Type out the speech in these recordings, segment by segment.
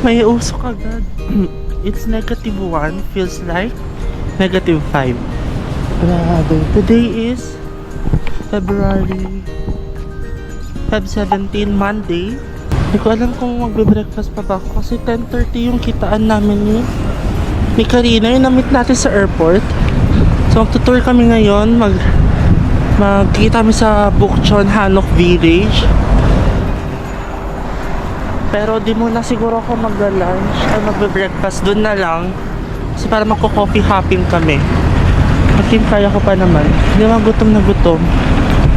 May usok agad. It's -1, feels like -5. Grabe. Today is Feb 17, Monday. Hindi ko alam kung magbe-breakfast pa ba ako kasi 10:30 yung kitaan namin ni Karina, yung na-meet natin sa airport. So magtutour kami ngayon, magkikita kami sa Bukchon Hanok Village. Pero di muna siguro ako magla-lunch ay magbe-breakfast doon na lang kasi para magko-coffee hopping kami. Kasi kaya ko pa naman, hindi naman gutom na gutom.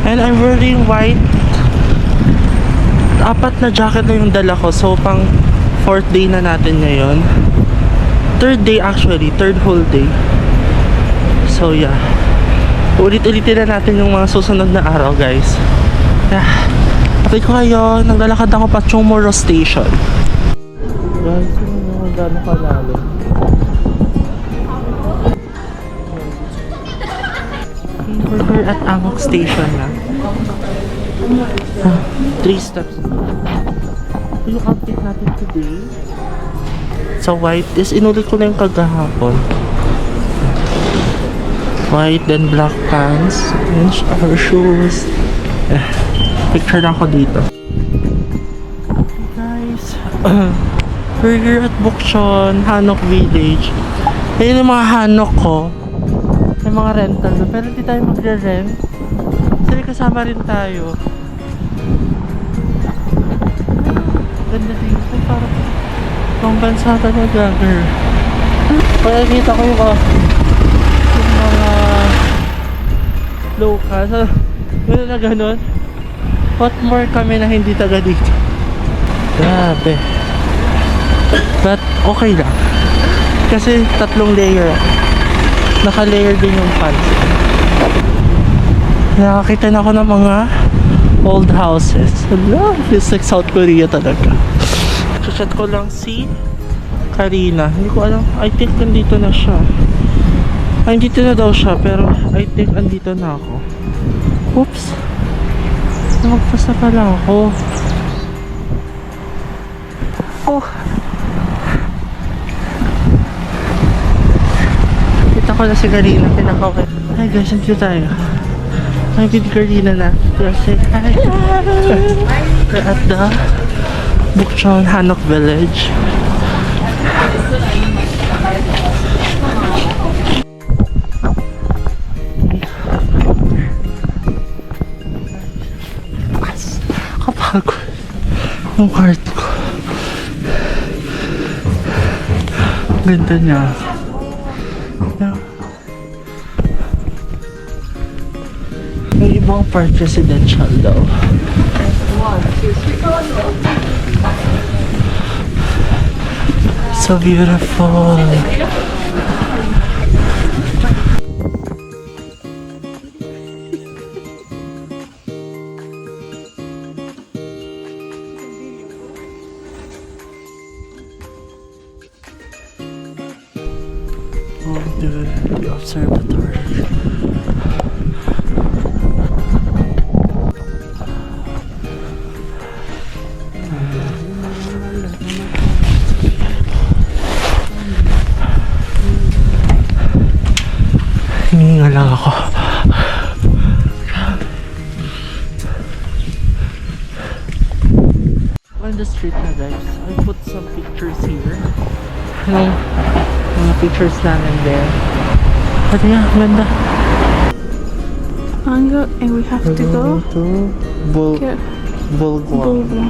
And I'm wearing white. 4 na jacket na yung dala ko. So pang 4th day na natin ngayon. 3rd day actually, 3rd whole day. So yeah, ulit-ulitin na natin yung mga susunod na araw, guys. Yeah, update ko kayo. Naglalakad ako pa Chomoro Station. Guys, yun yung gano'ng kalalim. We're at Angok Station na. 3 steps. Ito yung outfit natin today. Sa white is inulit ko na yung kagahapon. White, then black pants, and our shoes. Picture na ako dito. Okay guys, we're here at Bukchon Hanok Village. Ayun yung mga hanok ko. May mga rental doon, pero hindi tayo magre-rent. Kasi kasama rin tayo. Ganda dito, parang pang bansa talaga, girl. Kaya kita ko yung mga local. Gano'n na gano'n. What more kami na hindi taga dito. Grabe. But okay lang. Kasi 3 layer. Naka-layer din yung pants. Nakakita na ako ng mga old houses. Hello, feels like South Korea talaga. Chat ko lang si Karina. Hindi ko alam. I think nandito na siya. Ay, andito na daw siya. Pero I think andito na ako. Oops. Magpasa pa lang ako. Oh. Kita ko na si Karina. Pinaka-okay. Hi guys, nandito tayo. May with Karina na. Say hi. We're at the Bukchon Hanok Village. Kapagod yung heart ko. Ganda niya. Yung ibang part residential daw. So beautiful. The observatory. Hininga lang ako. On the street na guys, I put some pictures here. Mga pictures namin there. But yeah, ganda. Mango, and we have to go to Bulgwang.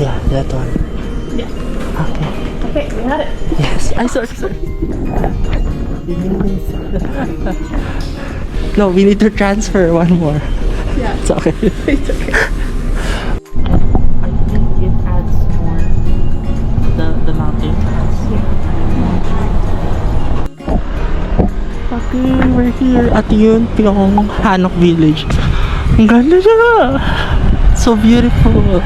Yeah, that one. Yeah. Okay. Okay, we had it. Yes. Sorry. No, we need to transfer one more. Yeah. It's okay. It's okay. I think it adds more. The mountain. Okay, we're here at Yun Pyong Hanok Village. Ang ganda siya! So beautiful!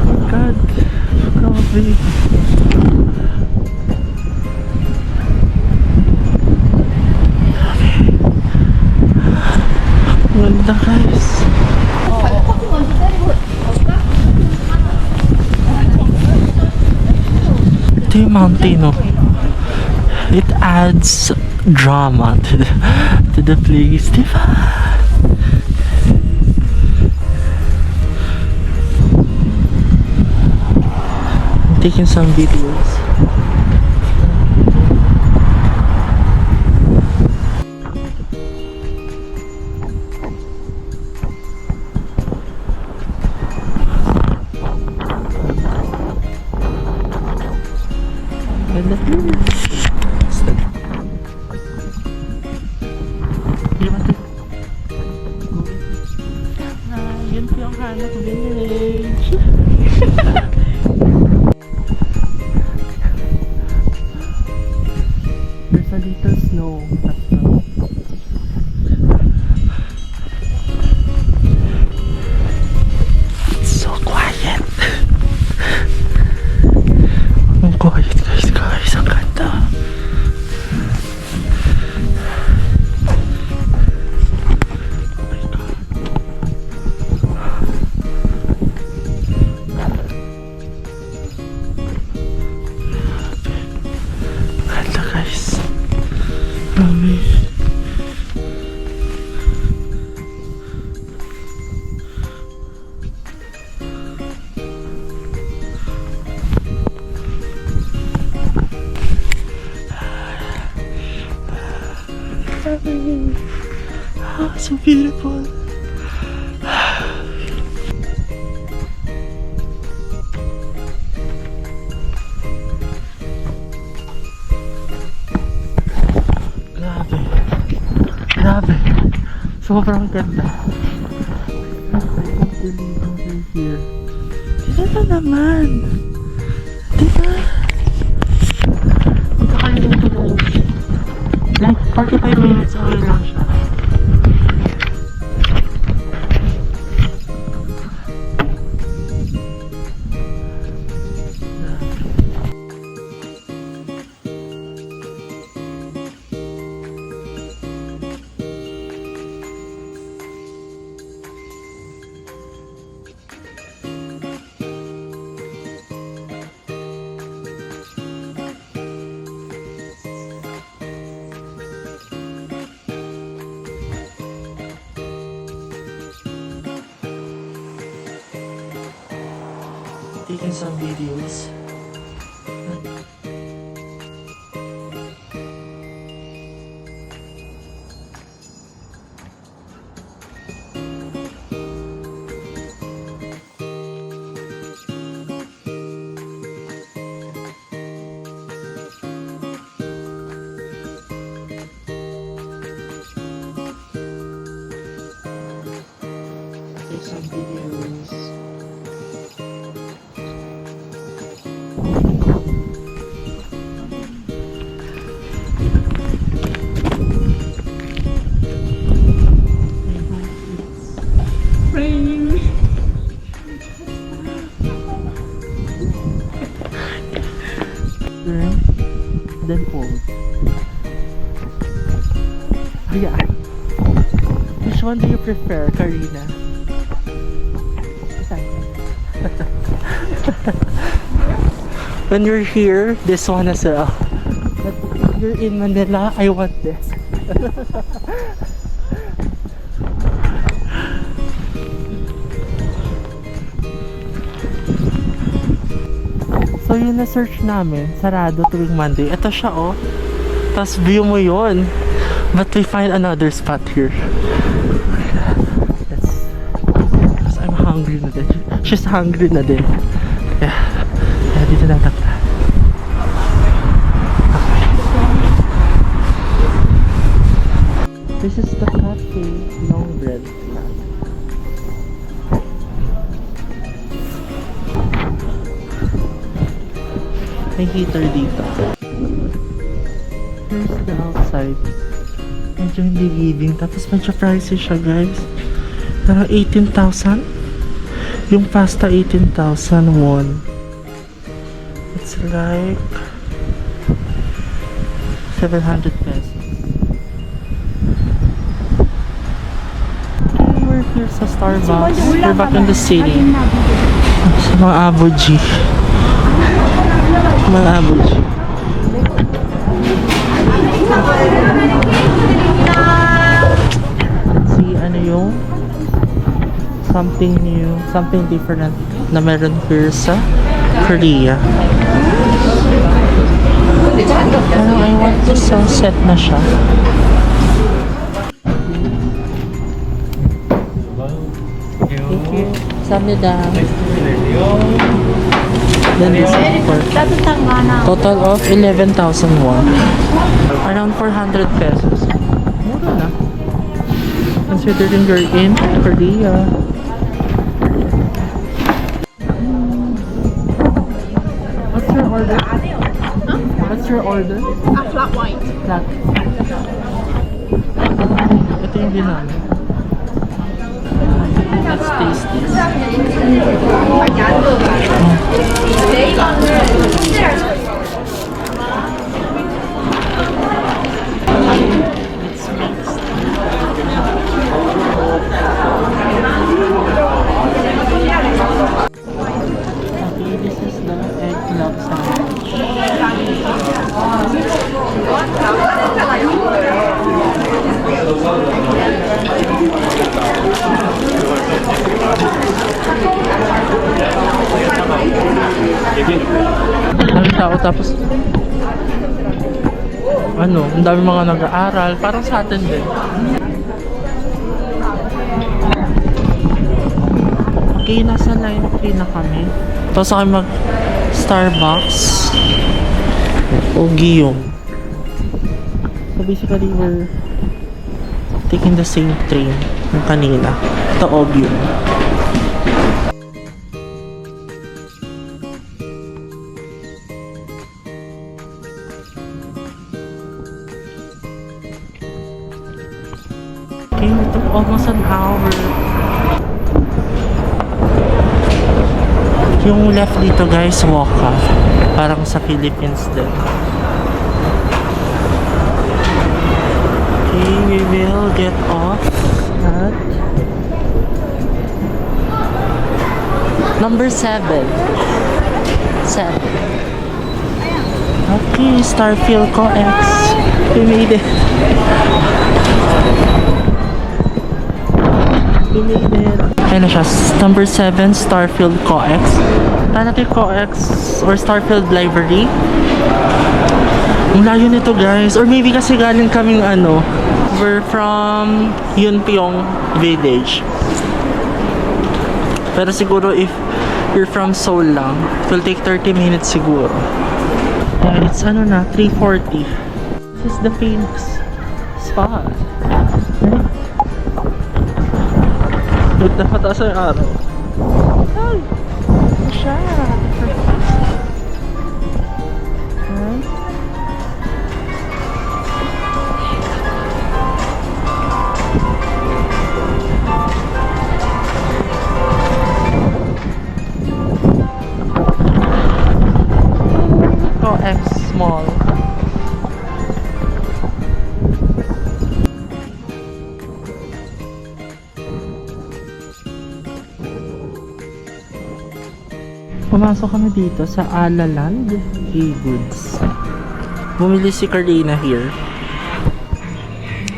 Oh God! Grabe! Ganda guys! Ito yung mountain, no? It adds drama to the place, diba? I'm taking some videos. Yun po yung hanap village. There's a little snow. It's so quiet. Ang quiet guys. Ang ganda. Ganda guys. Grabe. Ah, so beautiful. Grabe. Sobrang ganda. I can't believe we're here. Dito na naman. Diba? Dito kayo dito. Like 45 minutes away lang siya. Taking some videos. Take some videos. Raining. Turn, then hold. Yeah. Which one do you prefer, Karina? When you're here, this one as well. But if you're in Manila, I want this. So yun na search namin, sarado tuwing Monday. Ito siya oh. Tapos view mo yun. But we find another spot here. Because I'm hungry na din. She's hungry na din. Yeah. Kaya dito na takta. Okay. This is the cafe long bread. May heater dito. Here's the outside. Medyo hindi giving. Tapos medyo pricey siya guys. Parang 18,000. Yung pasta 18,000 won. It's like 700 pesos. Okay, we're here sa Starbucks. We're back in the city. Sa mga Abuji. Mga abuji. See, ano yung something new, something different na meron here sa Korea. Parang I want to sunset na siya. Thank you. Samnida. Then this is for total of 11,000 won. Around 400 pesos. Mura na. Considering you're in Korea. What's your order? What's your order? A flat white. Flat. Ito yung dinami. Let's taste this. It's mixed. Okay, this is the egg club sandwich. Ang tao tapos ano, ang dami mga nag-aaral, parang sa atin din. Okay, nasa line 3 na kami. Tapos kami mag Starbucks o Giyong. So basically we're taking the same train yung kanina. Ito Ogyong. Okay, it took almost an hour. Yung left dito guys, Waka. Parang sa Philippines din. Okay, we will get off at number 7. 7. Okay, Starfield Co-X. We made it. We made it. Ayan na siya, number 7, Starfield Co-X. Tayo natin Co-X or Starfield Library. Ang layo nito guys. Or maybe kasi galing kaming ano, we're from Yunpyong Village. Pero siguro if you're from Seoul lang, it will take 30 minutes siguro. Yeah, it's ano na, 3:40. This is the famous spot. Right? Wait, napataas ang araw. Ay! Ano siya? Right? Co-X Mall. Pumasok kami dito sa Alaland E-Goods. Bumili si Karina here.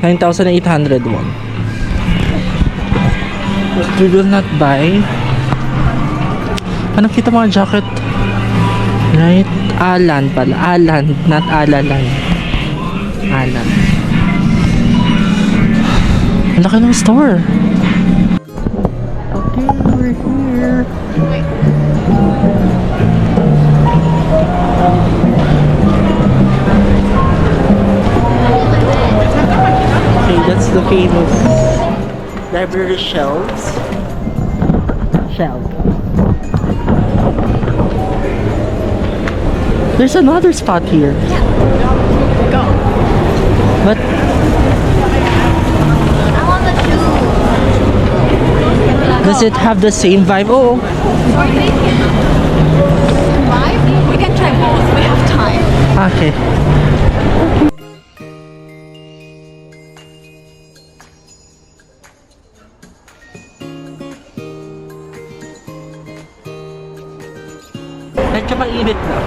9,800 won. We will not buy. Ano kita mga jacket? Right? Alan pala. Alan, not Alaland. Alan. Ang laki ng store. Okay, we're here. Okay, that's the famous library shelves. There's another spot here. Go. But I want the shoe. does it have the same vibe? Oh, Five? We can try both. We have time. okay. Medyo init na.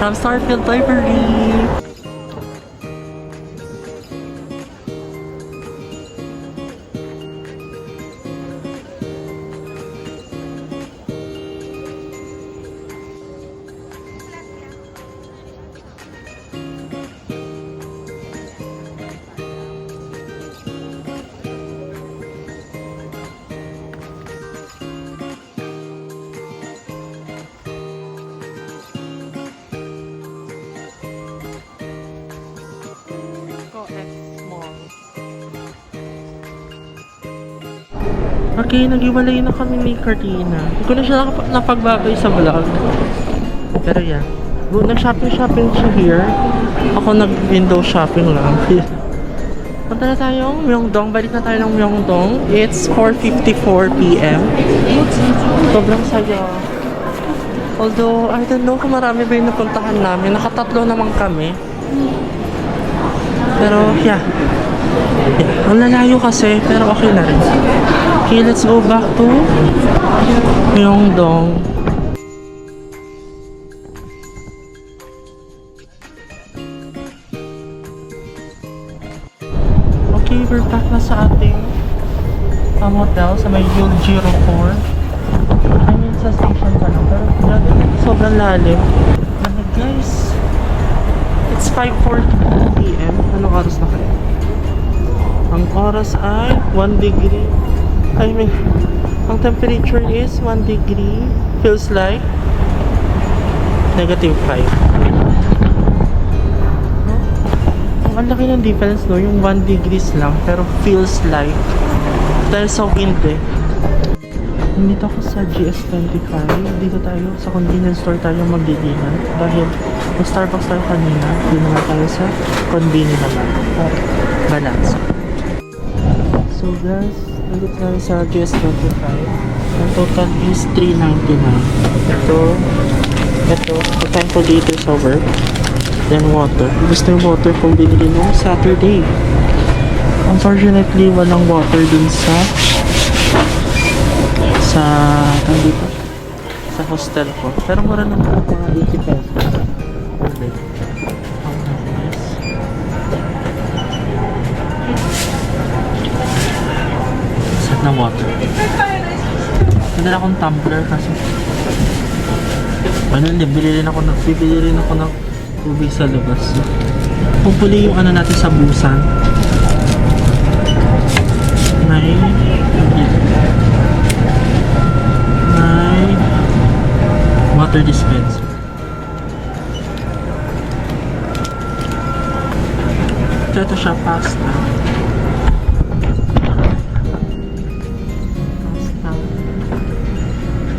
From Starfield Library. Okay, nag-iwalay na kami ni Karina. Hindi ko na siya napagbagay sa vlog. Pero yeah. Nag-shopping siya here. Ako nag-window shopping lang. Punta na tayong Myeongdong. Balik na tayo ng Myeongdong. It's 4:54 PM. Sobrang saya. Although, I don't know kung marami ba yung napuntahan namin. Nakatatlo naman kami. Pero, yeah. Ang lalayo kasi, pero okay na rin. Okay, let's go back to Myeongdong. Okay, we're back na sa ating hotel sa may Yuljiro 4. I mean, sa station pa lang. Pero grabe, sobrang lalim. And guys, it's 5:40 PM. Anong oras na kaya? Ang oras ay 1 degree. I mean, ang temperature is 1 degree. Feels like -5. Ang laki ng difference, no? Yung 1 degrees lang, pero feels like dahil sa wind eh. Nandito ako sa GS25. Dito tayo sa convenience store tayo magdidinan. Dahil mag-Starbucks tayo kanina. Dito na tayo sa convenience naman. Balance. So guys, nandito tayo sa GS25. Ang total is $3.99. Ito, 10 liters sa work. Then water. Gusto yung water kung binili nung Saturday. Unfortunately, walang water dun sa dito sa hostel ko. Pero mura naman mga 80 pesos. Okay. Ang nice. Set na water. Nadala akong tumbler kasi bibili rin ako ng tubig sa labas. Hopefully yung natin sa Busan may water dispenser. Ito siya, pasta.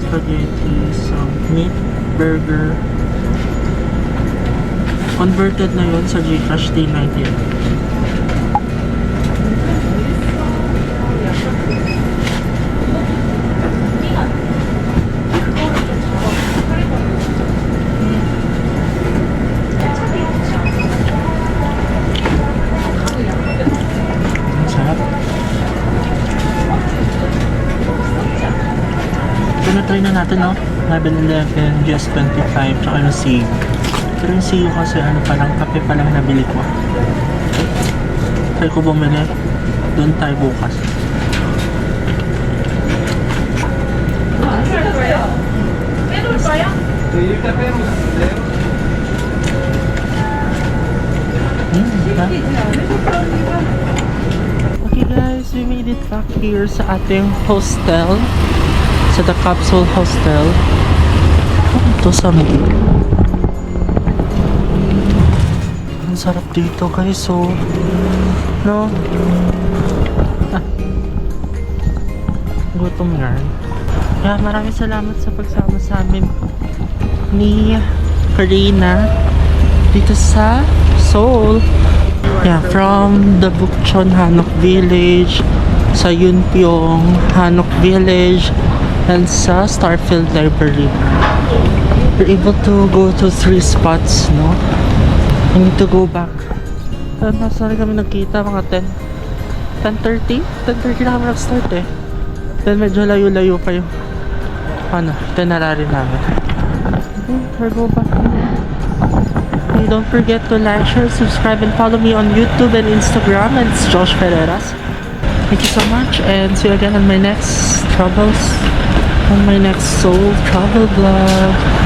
Spaghetti, some meat, burger. Converted na yun sa Gcash $3.98. Try na natin, no? 11-11, GS25, tsaka yung CU. Pero yung CU kasi palang kape palang nabili ko. Try ko bumili. Doon tayo bukas. Okay guys, we made it back here sa ating hostel. Sa The Capsule Hostel. Ito sa mga. Ang sarap dito guys, so no? Gutom nga. Kaya maraming salamat sa pagsama sa amin ni Karina dito sa Seoul. Yeah, from the Bukchon Hanok Village, sa Yunpyong Hanok Village, and sa Starfield Library. We're able to go to 3 spots, no? I need to go back Sorry kami nagkita, mga 10:30? 10:30 na kami nag-start eh. Then medyo layo-layo pa yung itinerary namin. Okay, we're go back. Okay, don't forget to like, share, subscribe, and follow me on YouTube and Instagram. And it's Josh Ferreras. Thank you so much, and see you again on my next travels, on my next soul travel vlog.